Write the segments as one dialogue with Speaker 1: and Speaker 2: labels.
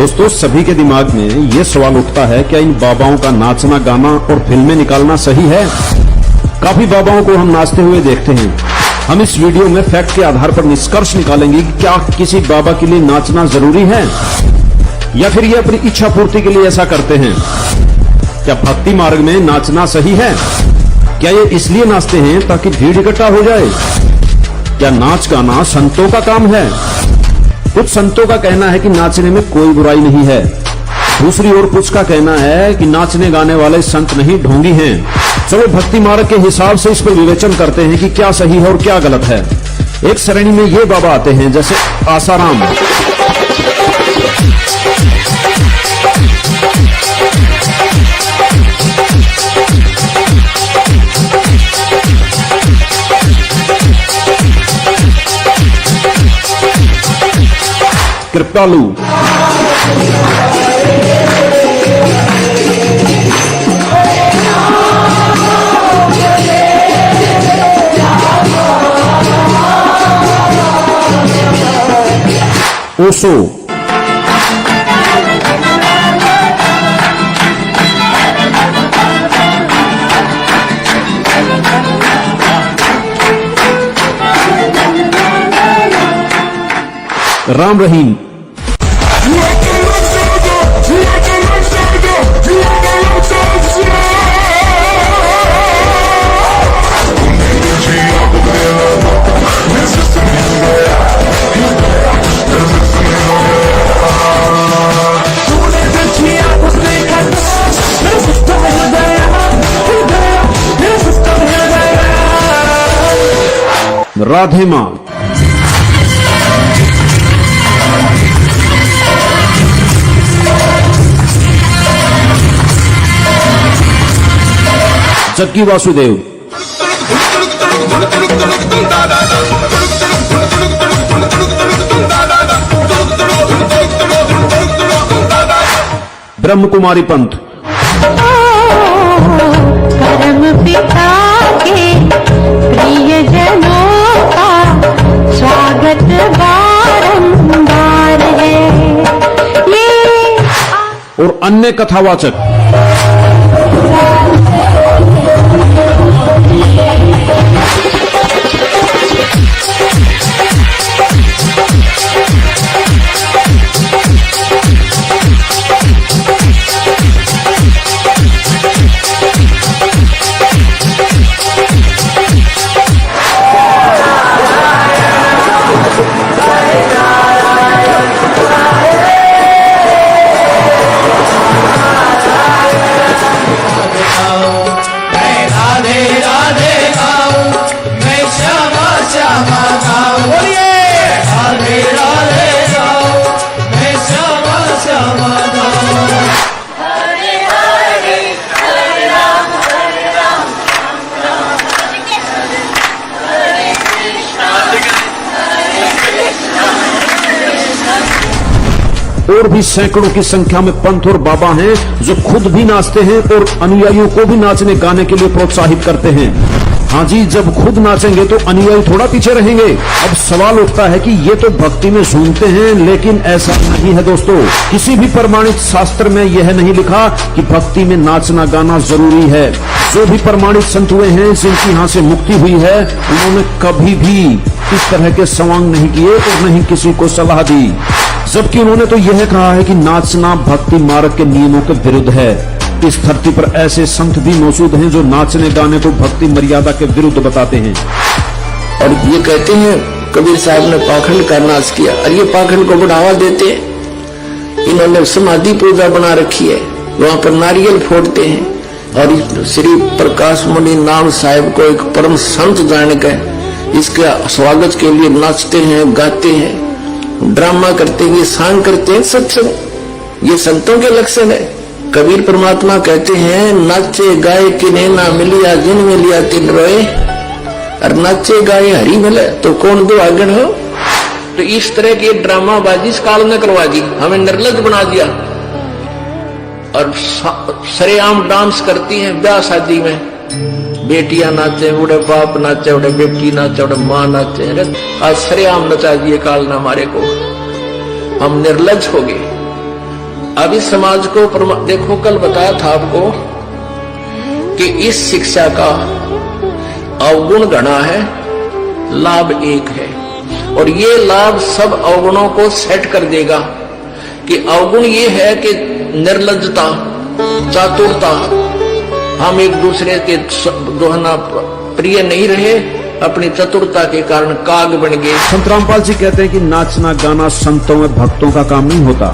Speaker 1: दोस्तों, सभी के दिमाग में ये सवाल उठता है, क्या इन बाबाओं का नाचना, गाना और फिल्में निकालना सही है? काफी बाबाओं को हम नाचते हुए देखते हैं। हम इस वीडियो में फैक्ट के आधार पर निष्कर्ष निकालेंगे कि क्या किसी बाबा के लिए नाचना जरूरी है या फिर ये अपनी इच्छा पूर्ति के लिए ऐसा करते हैं। क्या भक्ति मार्ग में नाचना सही है? क्या ये इसलिए नाचते हैं ताकि भीड़ इकट्ठा हो जाए? क्या नाच गाना संतों का काम है? कुछ संतों का कहना है कि नाचने में कोई बुराई नहीं है। दूसरी ओर कुछ का कहना है कि नाचने गाने वाले संत नहीं, ढोंगी हैं। चलो भक्ति मार्ग के हिसाब से इस पर विवेचन करते हैं कि क्या सही है और क्या गलत है। एक श्रेणी में ये बाबा आते हैं जैसे आसाराम, कृपालू, ओशो, राम रहीम, राधे मां, जग्गी वासुदेव, ब्रह्म कुमारी पंथ,
Speaker 2: परम पिता के प्रिय जनों का स्वागत बारंबार है ये।
Speaker 1: और अन्य कथावाचक। और भी सैकड़ों की संख्या में पंथ और बाबा हैं जो खुद भी नाचते हैं और अनुयायियों को भी नाचने गाने के लिए प्रोत्साहित करते हैं। हाँ जी, जब खुद नाचेंगे तो अनुयायी थोड़ा पीछे रहेंगे। अब सवाल उठता है कि ये तो भक्ति में झूमते हैं, लेकिन ऐसा नहीं है दोस्तों। किसी भी प्रमाणित शास्त्र में यह नहीं लिखा कि भक्ति में नाचना गाना जरूरी है। जो भी प्रमाणित संत हुए हैं, जिनकी यहाँ से मुक्ति हुई है, उन्होंने कभी भी इस तरह के सवांग नहीं किए और नहीं किसी को सलाह दी। जबकि उन्होंने तो यह कहा है कि नाचना भक्ति मार्ग के नियमों के विरुद्ध है। इस धरती पर ऐसे संत भी मौजूद हैं जो नाचने गाने को भक्ति मर्यादा के विरुद्ध बताते हैं।
Speaker 3: और ये कहते हैं कबीर साहब ने पाखंड का नाश किया, और ये पाखंड को बढ़ावा देते हैं। इन्होंने समाधि पूजा बना रखी है, वहां पर नारियल फोड़ते हैं और श्री प्रकाश मुनि नाम साहिब को एक परम संत जानकर इसके स्वागत के लिए नाचते हैं, गाते हैं, ड्रामा करते हैं, सांग करते हैं, सत्संग। ये संतों के लक्षण है। कबीर परमात्मा कहते हैं, नाचे गाए किन्हें ना मिलिया, जिन मिलिया तिन रोए। और नाचे गाए हरी मिले तो कौन दो आगन हो। तो इस तरह की ड्रामाबाजी इस काल ने करवा दी, हमें निर्लज बना दिया। और सरेआम डांस करती हैं ब्याह शादी में, बेटियां नाचे, बूढ़े बाप नाचे, बूढ़े बेटी नाचे, बूढ़े माँ नाचे। आज सरेआम नचा दिए काल ने हमारे को, हम निर्लज हो गए। अभी समाज को देखो, कल बताया था आपको कि इस शिक्षा का अवगुण गणा है, लाभ एक है, और ये लाभ सब अवगुणों को सेट कर देगा। कि अवगुण ये है कि निर्लज्जता, चातुरता, हम एक दूसरे के दोहना प्रिय नहीं रहे, अपनी चतुरता के कारण काग बन गए।
Speaker 1: संत रामपाल जी कहते हैं कि नाचना गाना संतों में भक्तों का काम नहीं होता।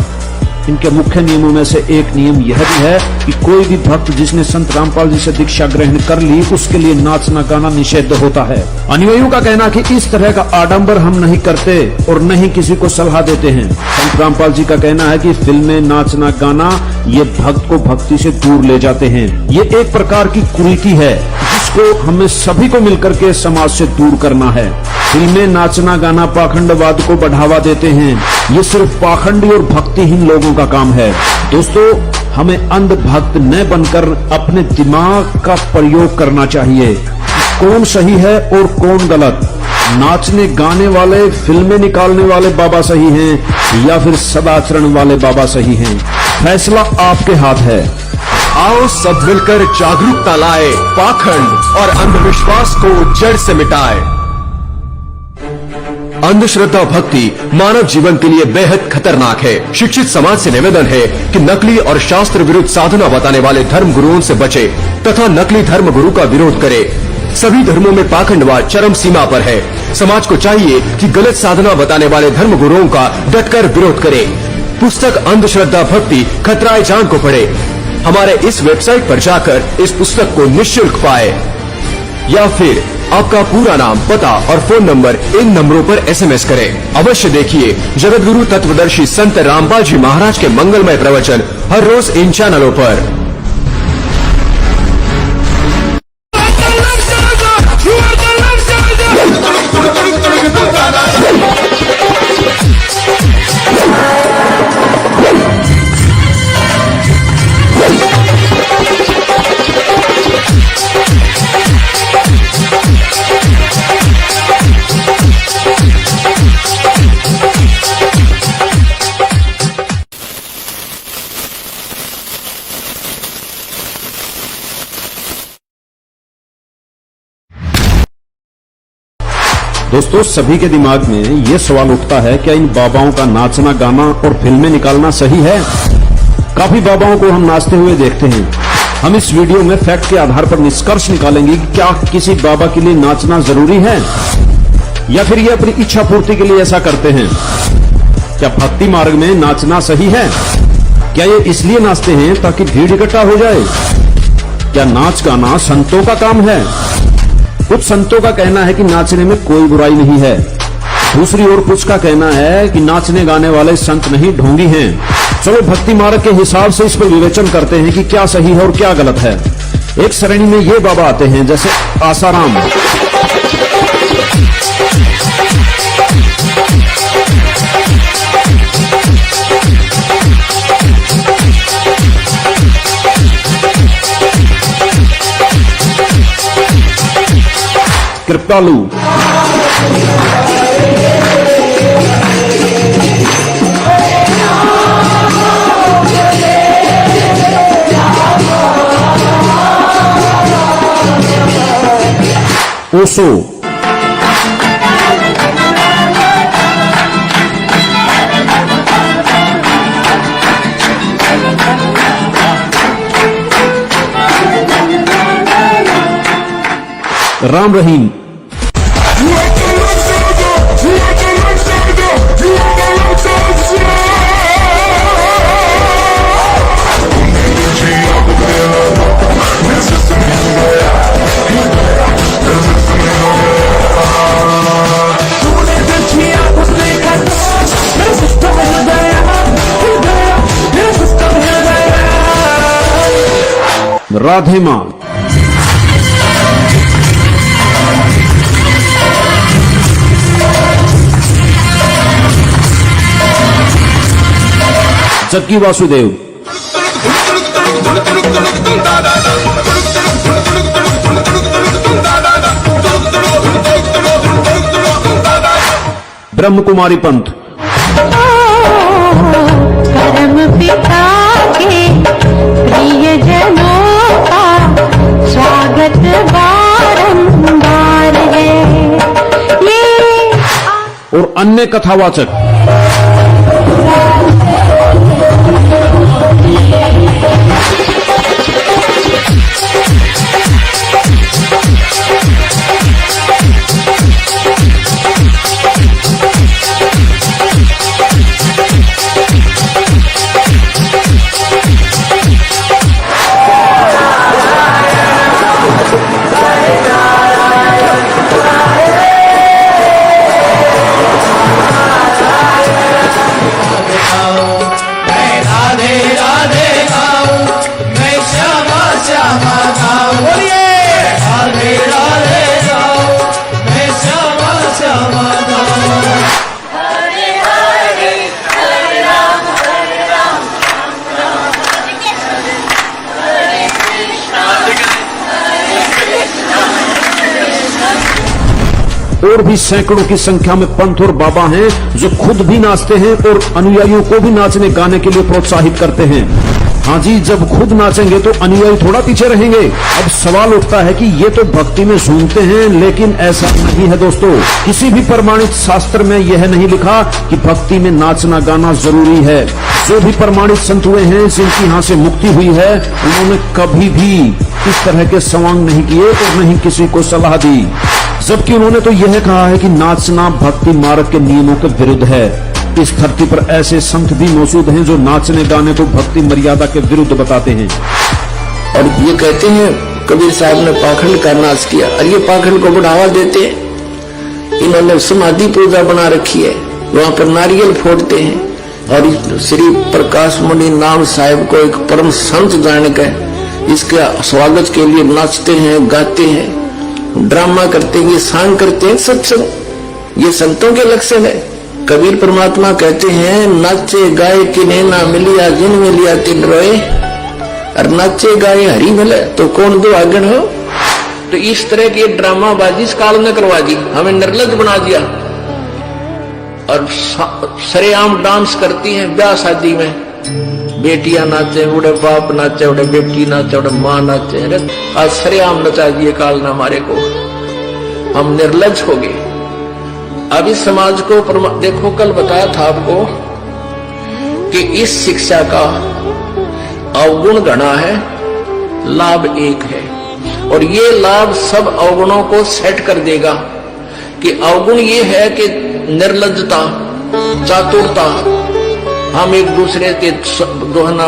Speaker 1: इनके मुख्य नियमों में से एक नियम यह भी है कि कोई भी भक्त जिसने संत रामपाल जी से दीक्षा ग्रहण कर ली, उसके लिए नाचना गाना निषिद्ध होता है। अनुयायियों का कहना कि इस तरह का आडंबर हम नहीं करते और न ही किसी को सलाह देते हैं। संत रामपाल जी का कहना है कि फिल्में, नाचना गाना ये भक्त को भक्ति से दूर ले जाते हैं। ये एक प्रकार की कुरीति है जिसको हमें सभी को मिलकर के समाज से दूर करना है। फिल्में, नाचना गाना पाखंडवाद को बढ़ावा देते हैं। ये सिर्फ पाखंडी और भक्तिहीन लोगों का काम है। दोस्तों, हमें अंधभक्त न बनकर अपने दिमाग का प्रयोग करना चाहिए। कौन सही है और कौन गलत, नाचने गाने वाले, फिल्में निकालने वाले बाबा सही हैं या फिर सदाचरण वाले बाबा सही हैं, फैसला आपके हाथ है।
Speaker 4: आओ सब मिलकर जागरूकता लाए, पाखंड और अंधविश्वास को जड़ से मिटाए। अंधश्रद्धा भक्ति मानव जीवन के लिए बेहद खतरनाक है। शिक्षित समाज से निवेदन है कि नकली और शास्त्र विरुद्ध साधना बताने वाले धर्म गुरुओं से बचे तथा नकली धर्म गुरु का विरोध करे। सभी धर्मों में पाखंडवाद चरम सीमा पर है। समाज को चाहिए कि गलत साधना बताने वाले धर्म गुरुओं का डटकर विरोध करे। पुस्तक अंधश्रद्धा भक्ति खतराए जान को पढ़े। हमारे इस वेबसाइट पर जाकर इस पुस्तक को निःशुल्क पाए, या फिर आपका पूरा नाम, पता और फोन नंबर इन नंबरों पर SMS करें। अवश्य देखिए जगतगुरु तत्वदर्शी संत रामपाल जी महाराज के मंगलमय प्रवचन हर रोज इन चैनलों पर।
Speaker 1: दोस्तों, सभी के दिमाग में ये सवाल उठता है, क्या इन बाबाओं का नाचना गाना और फिल्में निकालना सही है? काफी बाबाओं को हम नाचते हुए देखते हैं। हम इस वीडियो में फैक्ट के आधार पर निष्कर्ष निकालेंगे कि क्या किसी बाबा के लिए नाचना जरूरी है या फिर ये अपनी इच्छा पूर्ति के लिए ऐसा करते हैं। क्या भक्ति मार्ग में नाचना सही है? क्या ये इसलिए नाचते हैं ताकि भीड़ इकट्ठा हो जाए? क्या नाच गाना संतों का काम है? कुछ संतों का कहना है कि नाचने में कोई बुराई नहीं है। दूसरी ओर कुछ का कहना है कि नाचने गाने वाले संत नहीं, ढोंगी हैं। चलो भक्ति मार्ग के हिसाब से इस पर विवेचन करते हैं कि क्या सही है और क्या गलत है। एक श्रेणी में ये बाबा आते हैं जैसे आसाराम, कृपालु, ओशो, राम रहीम, राधे मां, जक्की वासुदेव, ब्रह्म कुमारी पंथ,
Speaker 2: परम पिता प्रियजनों का स्वागत बारंबार है। ये
Speaker 1: और अन्य कथावाचक और भी सैकड़ों की संख्या में पंथ और बाबा हैं जो खुद भी नाचते हैं और अनुयायियों को भी नाचने गाने के लिए प्रोत्साहित करते हैं। हाँ जी, जब खुद नाचेंगे तो अनुयायी थोड़ा पीछे रहेंगे। अब सवाल उठता है कि ये तो भक्ति में झूमते हैं, लेकिन ऐसा नहीं है दोस्तों। किसी भी प्रमाणित शास्त्र में यह नहीं लिखा कि भक्ति में नाचना गाना जरूरी है। जो भी प्रमाणित संत हुए हैं जिनकी यहाँ से मुक्ति हुई है, उन्होंने कभी भी इस तरह के सवांग नहीं किए और नहीं किसी को सलाह दी। जबकि उन्होंने तो यह कहा है कि नाचना भक्ति मार्ग के नियमों के विरुद्ध है। इस धरती पर ऐसे संत भी मौजूद हैं जो नाचने गाने को भक्ति मर्यादा के विरुद्ध बताते हैं।
Speaker 3: और ये कहते हैं कबीर साहब ने पाखंड का नाश किया, और ये पाखंड को बढ़ावा देते हैं। इन्होंने समाधि पूजा बना रखी है, वहां पर नारियल फोड़ते हैं और श्री प्रकाश मुनि नाम साहिब को एक परम संत जानकर इसके स्वागत के लिए नाचते हैं, गाते हैं, ड्रामा करते हैं, ये सांग करते हैं, सत्संग। ये संतों के लक्षण है। कबीर परमात्मा कहते हैं नाचे गाए किन्हें ना मिलिया जिन मिलिया तिन रोए, और नाचे गाए हरी मिले तो कौन दो आगन हो। तो इस तरह की ड्रामाबाजी इस काल ने करवा दी, हमें निर्लज बना दिया। और सरेआम डांस करती हैं ब्याह शादी में, बेटियां नाचे, उड़े बाप नाचे, उड़े बेटी नाचे, उड़े माँ नाचे। अरे आज सरेआम नचा दिए काल ने हमारे को, हम निर्लज हो गए। अब इस समाज को देखो, कल बताया था आपको कि इस शिक्षा का अवगुण घना है, लाभ एक है, और ये लाभ सब अवगुणों को सेट कर देगा। कि अवगुण ये है कि निर्लजता, चातुरता, हम एक दूसरे के दोहना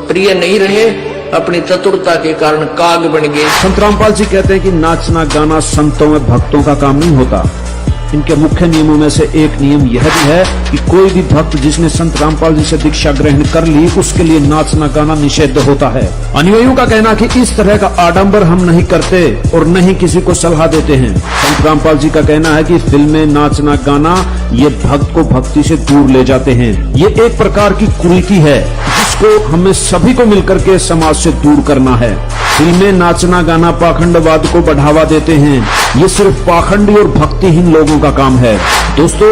Speaker 3: प्रिय नहीं रहे, अपनी चतुरता के कारण काग बन गए।
Speaker 1: संत रामपाल जी कहते हैं कि नाचना गाना संतों में भक्तों का काम नहीं होता। इनके मुख्य नियमों में से एक नियम यह भी है कि कोई भी भक्त जिसने संत रामपाल जी से दीक्षा ग्रहण कर ली, उसके लिए नाचना गाना निषिद्ध होता है। अनुयायियों का कहना कि इस तरह का आडंबर हम नहीं करते और नहीं किसी को सलाह देते हैं। संत रामपाल जी का कहना है कि फिल्में, नाचना गाना ये भक्त को भक्ति से दूर ले जाते हैं। ये एक प्रकार की कुरीति है जिसको हमें सभी को मिलकर के समाज से दूर करना है। फिल्में, नाचना गाना पाखंडवाद को बढ़ावा देते हैं। ये सिर्फ पाखंडी और भक्तिहीन लोगों का काम है। दोस्तों,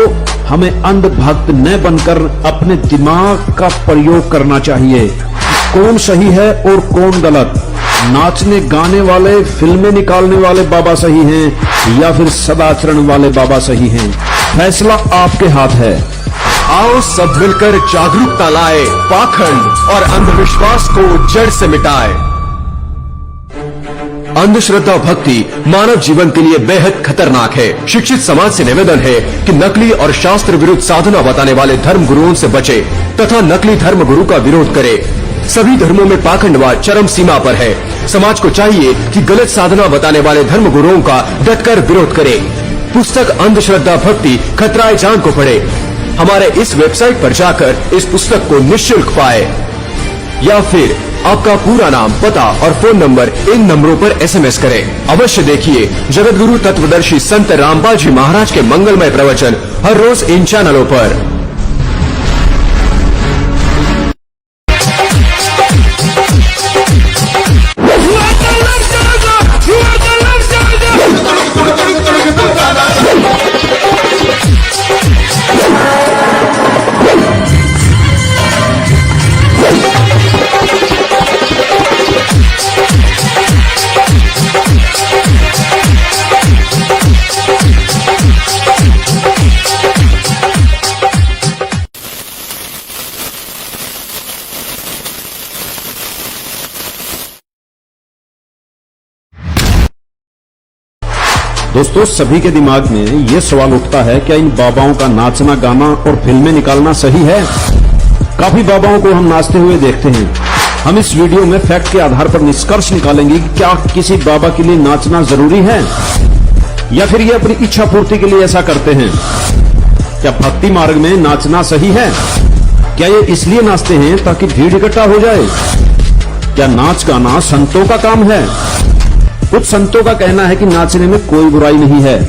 Speaker 1: हमें अंध भक्त न बनकर अपने दिमाग का प्रयोग करना चाहिए। कौन सही है और कौन गलत, नाचने गाने वाले, फिल्में निकालने वाले बाबा सही हैं या फिर सदाचरण वाले बाबा सही हैं, फैसला आपके हाथ है।
Speaker 4: आओ सब मिलकर जागरूकता लाए, पाखंड और अंधविश्वास को जड़ से मिटाए। अंधश्रद्धा भक्ति मानव जीवन के लिए बेहद खतरनाक है। शिक्षित समाज से निवेदन है कि नकली और शास्त्र विरुद्ध साधना बताने वाले धर्म गुरुओं से बचे तथा नकली धर्म गुरु का विरोध करे। सभी धर्मों में पाखंडवाद चरम सीमा पर है। समाज को चाहिए कि गलत साधना बताने वाले धर्म गुरुओं का डटकर विरोध करे। पुस्तक अंधश्रद्धा भक्ति खतराए जान को पढ़े। हमारे इस वेबसाइट पर जाकर इस पुस्तक को निःशुल्क पाए, या फिर आपका पूरा नाम, पता और फोन नंबर इन नंबरों पर SMS करें। अवश्य देखिए जगतगुरु तत्वदर्शी संत रामपाल जी महाराज के मंगलमय प्रवचन हर रोज इन चैनलों पर।
Speaker 1: दोस्तों, सभी के दिमाग में ये सवाल उठता है, क्या इन बाबाओं का नाचना गाना और फिल्में निकालना सही है? काफी बाबाओं को हम नाचते हुए देखते हैं। हम इस वीडियो में फैक्ट के आधार पर निष्कर्ष निकालेंगे कि क्या किसी बाबा के लिए नाचना जरूरी है या फिर ये अपनी इच्छा पूर्ति के लिए ऐसा करते हैं। क्या भक्ति मार्ग में नाचना सही है? क्या ये इसलिए नाचते हैं ताकि भीड़ इकट्ठा हो जाए? क्या नाच गाना संतों का काम है? कुछ संतों का कहना है कि नाचने में कोई बुराई नहीं है।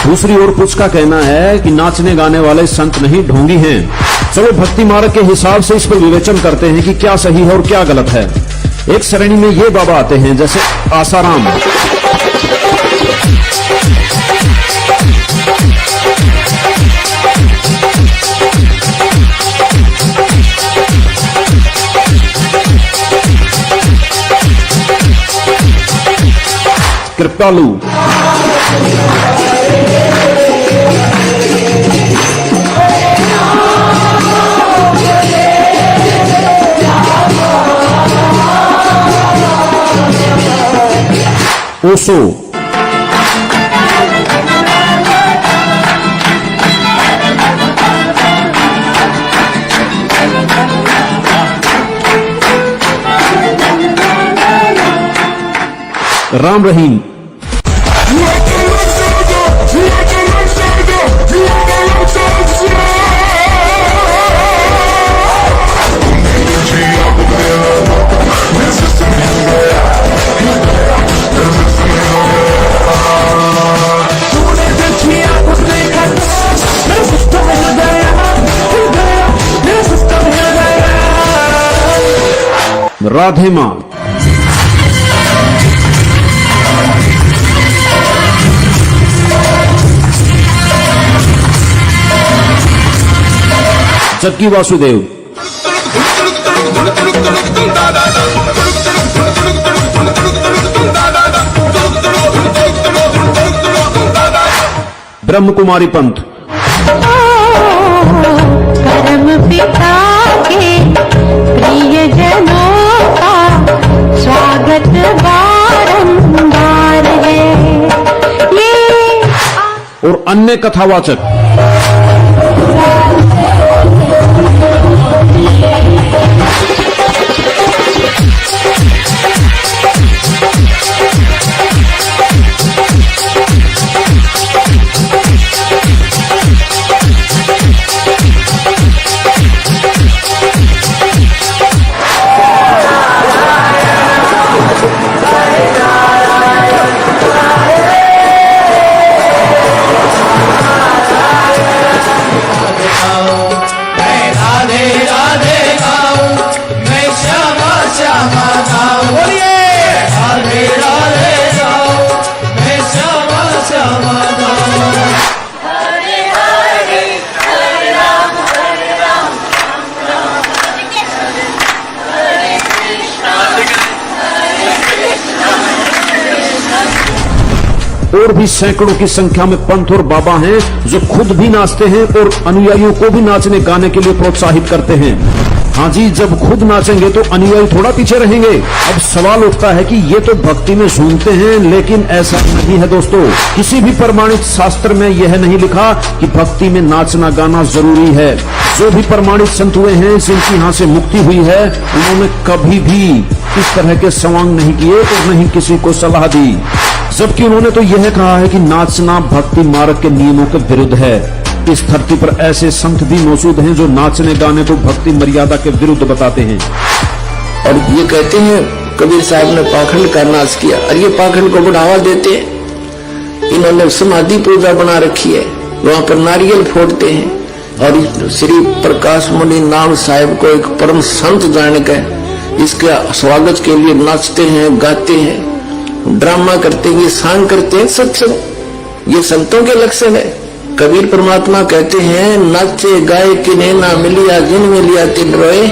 Speaker 1: दूसरी ओर कुछ का कहना है कि नाचने गाने वाले संत नहीं, ढोंगी हैं। चलो भक्ति मार्ग के हिसाब से इस पर विवेचन करते हैं कि क्या सही है और क्या गलत है। एक श्रेणी में ये बाबा आते हैं जैसे आसाराम, कृपालु, ओशो, राम रहीम, राधे मां, जक्की वासुदेव, ब्रह्म कुमारी पंत,
Speaker 2: परम पिता के प्रिय जनों का स्वागत बारंबार है ये।
Speaker 1: और अन्य कथावाचक। और भी सैकड़ों की संख्या में पंथ और बाबा हैं जो खुद भी नाचते हैं और अनुयायियों को भी नाचने गाने के लिए प्रोत्साहित करते हैं। हाँ जी, जब खुद नाचेंगे तो अनुयायी थोड़ा पीछे रहेंगे। अब सवाल उठता है कि ये तो भक्ति में सुनते हैं, लेकिन ऐसा नहीं है दोस्तों। किसी भी प्रमाणित शास्त्र में यह नहीं लिखा कि भक्ति में नाचना गाना जरूरी है। जो भी प्रमाणित संत हुए हैं, जिनकी यहाँ से मुक्ति हुई है, उन्होंने कभी भी इस तरह के सवांग नहीं किए और नहीं किसी को सलाह दी। जबकि उन्होंने तो यह कहा है कि नाचना भक्ति मार्ग के नियमों के विरुद्ध है। इस धरती पर ऐसे संत भी मौजूद हैं जो नाचने गाने को भक्ति मर्यादा के विरुद्ध बताते हैं।
Speaker 3: और ये कहते हैं कबीर साहब ने पाखंड का नाश किया, और ये पाखंड को बढ़ावा देते हैं। इन्होंने समाधि पूजा बना रखी है, वहां पर नारियल फोड़ते हैं और श्री प्रकाश मुनि नाम साहिब को एक परम संत जानकर इसके स्वागत के लिए नाचते हैं, गाते हैं, ड्रामा करते हैं, ये सांग करते हैं, सत्संग। ये संतों के लक्षण है। कबीर परमात्मा कहते हैं, नाचे गाए किन्हें ना मिलिया जिन में लिया तिन रोए,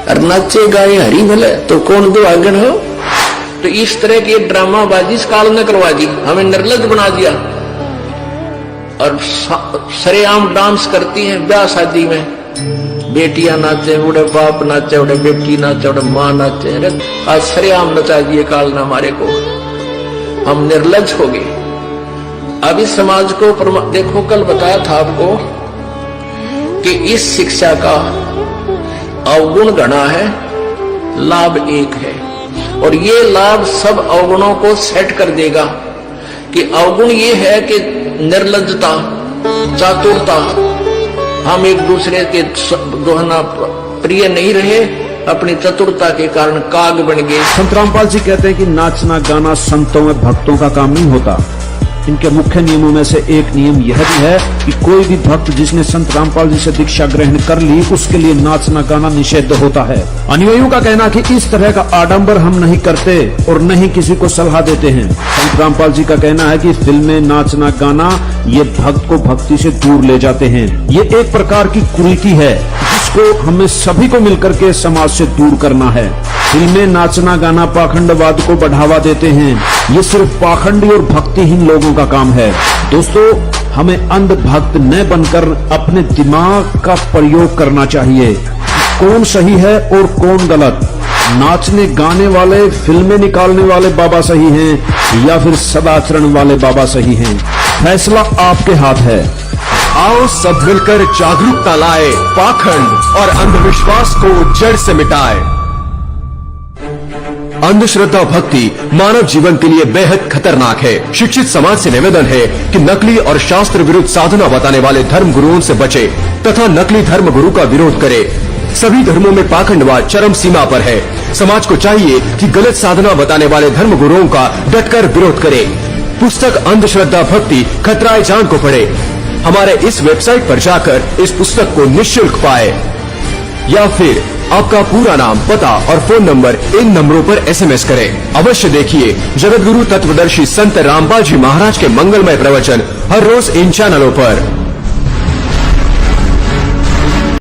Speaker 3: और नाचे गाए हरी भले तो कौन दो आगन हो। तो इस तरह की ड्रामाबाजी इस काल ने करवा दी, हमें निर्लज बना दिया। और सरेआम डांस करती हैं ब्याह शादी में, बेटियां नाचे, उड़े बाप नाचे, उड़े बेटी नाचे, उड़े माँ नाचे। अरे आज सरेआम नचा दिए काल ने हमारे को, हम निर्लज हो गए। अब इस समाज को देखो, कल बताया था आपको कि इस शिक्षा का अवगुण गणा है, लाभ एक है, और ये लाभ सब अवगुणों को सेट कर देगा। कि अवगुण ये है कि निर्लज्जता, चातुरता, हम एक दूसरे के दोहना प्रिय नहीं रहे, अपनी चतुरता के कारण काग बन गए।
Speaker 1: संत रामपाल जी कहते हैं कि नाचना गाना संतों में भक्तों का काम नहीं होता। इनके मुख्य नियमों में से एक नियम यह भी है कि कोई भी भक्त जिसने संत रामपाल जी से दीक्षा ग्रहण कर ली, उसके लिए नाचना गाना निषिद्ध होता है। अनुयायियों का कहना कि इस तरह का आडंबर हम नहीं करते और न ही किसी को सलाह देते हैं। संत रामपाल जी का कहना है कि फिल्में, नाचना गाना ये भक्त को भक्ति से दूर ले जाते हैं। ये एक प्रकार की कुरीति है जिसको हमें सभी को मिलकर के समाज से दूर करना है। फिल्में, नाचना गाना पाखंडवाद को बढ़ावा देते हैं। ये सिर्फ पाखंडी और भक्तिहीन लोगों का काम है। दोस्तों, हमें अंध भक्त न बनकर अपने दिमाग का प्रयोग करना चाहिए। कौन सही है और कौन गलत, नाचने गाने वाले, फिल्में निकालने वाले बाबा सही हैं या फिर सदाचरण वाले बाबा सही हैं, फैसला आपके हाथ है।
Speaker 4: आओ सब मिलकर जागरूकता लाए, पाखंड और अंधविश्वास को जड़ से मिटाए। अंधश्रद्धा भक्ति मानव जीवन के लिए बेहद खतरनाक है। शिक्षित समाज से निवेदन है कि नकली और शास्त्र विरुद्ध साधना बताने वाले धर्म गुरुओं से बचे तथा नकली धर्म गुरु का विरोध करे। सभी धर्मों में पाखंडवाद चरम सीमा पर है। समाज को चाहिए कि गलत साधना बताने वाले धर्म गुरुओं का डटकर विरोध करे। पुस्तक अंधश्रद्धा भक्ति खतराए जान को पढ़े। हमारे इस वेबसाइट पर जाकर इस पुस्तक को निःशुल्क पाए, या फिर आपका पूरा नाम, पता और फोन नंबर इन नंबरों पर SMS करें। अवश्य देखिए जगत गुरु तत्वदर्शी संत रामपाल जी महाराज के मंगलमय प्रवचन हर रोज इन चैनलों पर।